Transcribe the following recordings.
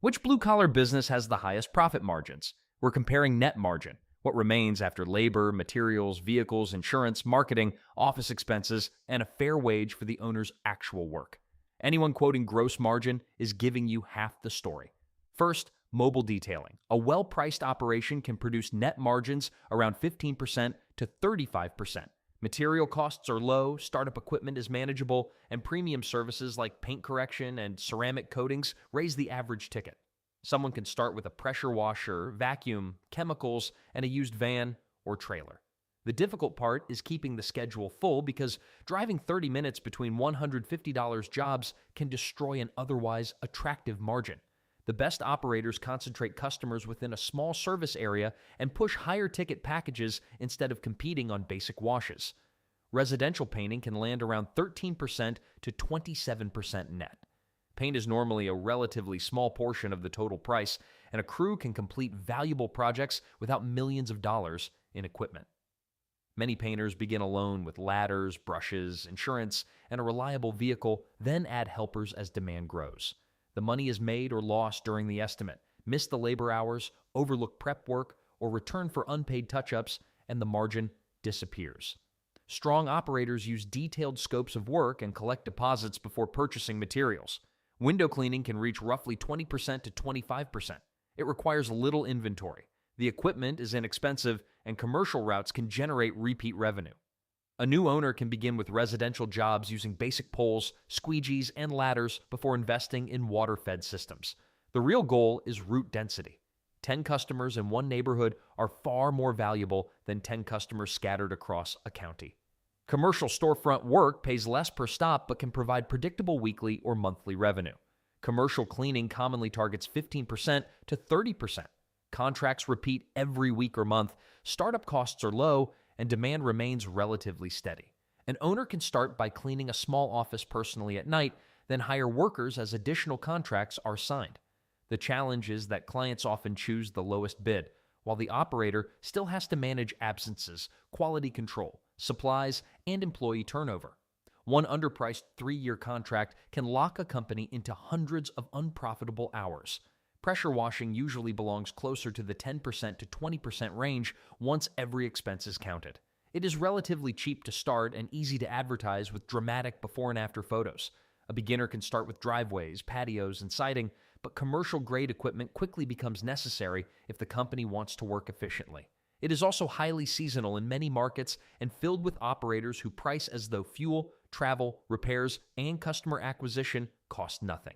Which blue-collar business has the highest profit margins? We're comparing net margin, what remains after labor, materials, vehicles, insurance, marketing, office expenses, and a fair wage for the owner's actual work. Anyone quoting gross margin is giving you half the story. First, mobile detailing. A well-priced operation can produce net margins around 15% to 35%. Material costs are low, startup equipment is manageable, and premium services like paint correction and ceramic coatings raise the average ticket. Someone can start with a pressure washer, vacuum, chemicals, and a used van or trailer. The difficult part is keeping the schedule full because driving 30 minutes between $150 jobs can destroy an otherwise attractive margin. The best operators concentrate customers within a small service area and push higher ticket packages instead of competing on basic washes. Residential painting can land around 13% to 27% net. Paint is normally a relatively small portion of the total price, and a crew can complete valuable projects without millions of dollars in equipment. Many painters begin alone with ladders, brushes, insurance, and a reliable vehicle, then add helpers as demand grows. The money is made or lost during the estimate, miss the labor hours, overlook prep work, or return for unpaid touch-ups, and the margin disappears. Strong operators use detailed scopes of work and collect deposits before purchasing materials. Window cleaning can reach roughly 20% to 25%. It requires little inventory. The equipment is inexpensive, and commercial routes can generate repeat revenue. A new owner can begin with residential jobs using basic poles, squeegees, and ladders before investing in water-fed systems. The real goal is route density. 10 customers in one neighborhood are far more valuable than 10 customers scattered across a county. Commercial storefront work pays less per stop but can provide predictable weekly or monthly revenue. Commercial cleaning commonly targets 15% to 30%. Contracts repeat every week or month, startup costs are low, and demand remains relatively steady. An owner can start by cleaning a small office personally at night, then hire workers as additional contracts are signed. The challenge is that clients often choose the lowest bid, while the operator still has to manage absences, quality control, supplies, and employee turnover. One underpriced 3-year contract can lock a company into hundreds of unprofitable hours. Pressure washing usually belongs closer to the 10% to 20% range once every expense is counted. It is relatively cheap to start and easy to advertise with dramatic before and after photos. A beginner can start with driveways, patios, and siding, but commercial-grade equipment quickly becomes necessary if the company wants to work efficiently. It is also highly seasonal in many markets and filled with operators who price as though fuel, travel, repairs, and customer acquisition cost nothing.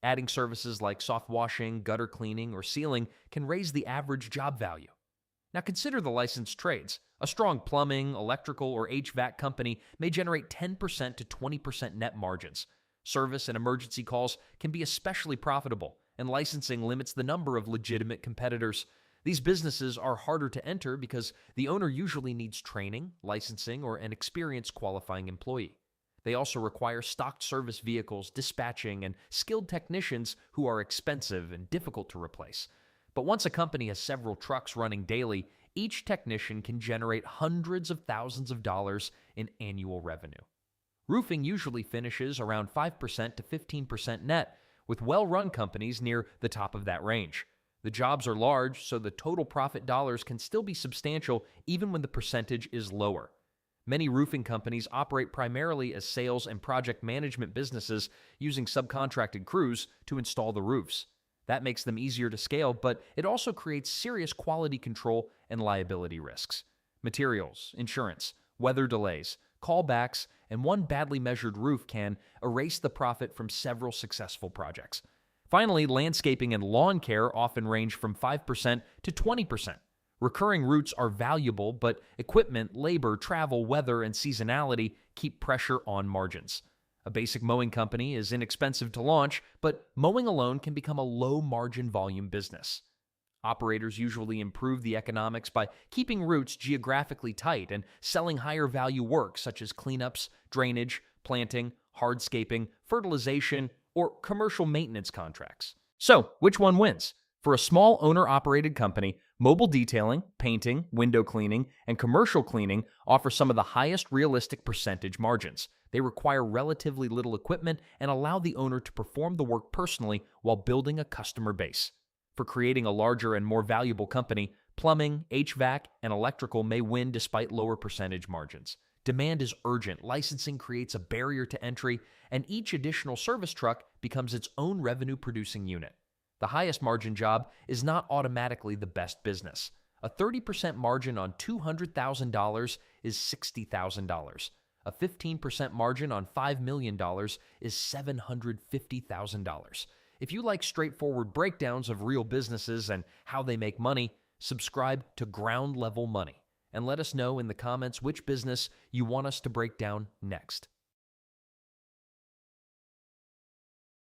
Adding services like soft washing, gutter cleaning, or sealing can raise the average job value. Now consider the licensed trades. A strong plumbing, electrical, or HVAC company may generate 10% to 20% net margins. Service and emergency calls can be especially profitable, and licensing limits the number of legitimate competitors. These businesses are harder to enter because the owner usually needs training, licensing, or an experienced qualifying employee. They also require stocked service vehicles, dispatching, and skilled technicians who are expensive and difficult to replace. But once a company has several trucks running daily, each technician can generate hundreds of thousands of dollars in annual revenue. Roofing usually finishes around 5% to 15% net, with well-run companies near the top of that range. The jobs are large, so the total profit dollars can still be substantial even when the percentage is lower. Many roofing companies operate primarily as sales and project management businesses using subcontracted crews to install the roofs. That makes them easier to scale, but it also creates serious quality control and liability risks. Materials, insurance, weather delays, callbacks, and one badly measured roof can erase the profit from several successful projects. Finally, landscaping and lawn care often range from 5% to 20%. Recurring routes are valuable, but equipment, labor, travel, weather, and seasonality keep pressure on margins. A basic mowing company is inexpensive to launch, but mowing alone can become a low-margin volume business. Operators usually improve the economics by keeping routes geographically tight and selling higher-value work such as cleanups, drainage, planting, hardscaping, fertilization, or commercial maintenance contracts. So, which one wins? For a small owner-operated company, mobile detailing, painting, window cleaning, and commercial cleaning offer some of the highest realistic percentage margins. They require relatively little equipment and allow the owner to perform the work personally while building a customer base. For creating a larger and more valuable company, plumbing, HVAC, and electrical may win despite lower percentage margins. Demand is urgent, licensing creates a barrier to entry, and each additional service truck becomes its own revenue-producing unit. The highest margin job is not automatically the best business. A 30% margin on $200,000 is $60,000. A 15% margin on $5 million is $750,000. If you like straightforward breakdowns of real businesses and how they make money, subscribe to Ground Level Money and let us know in the comments which business you want us to break down next.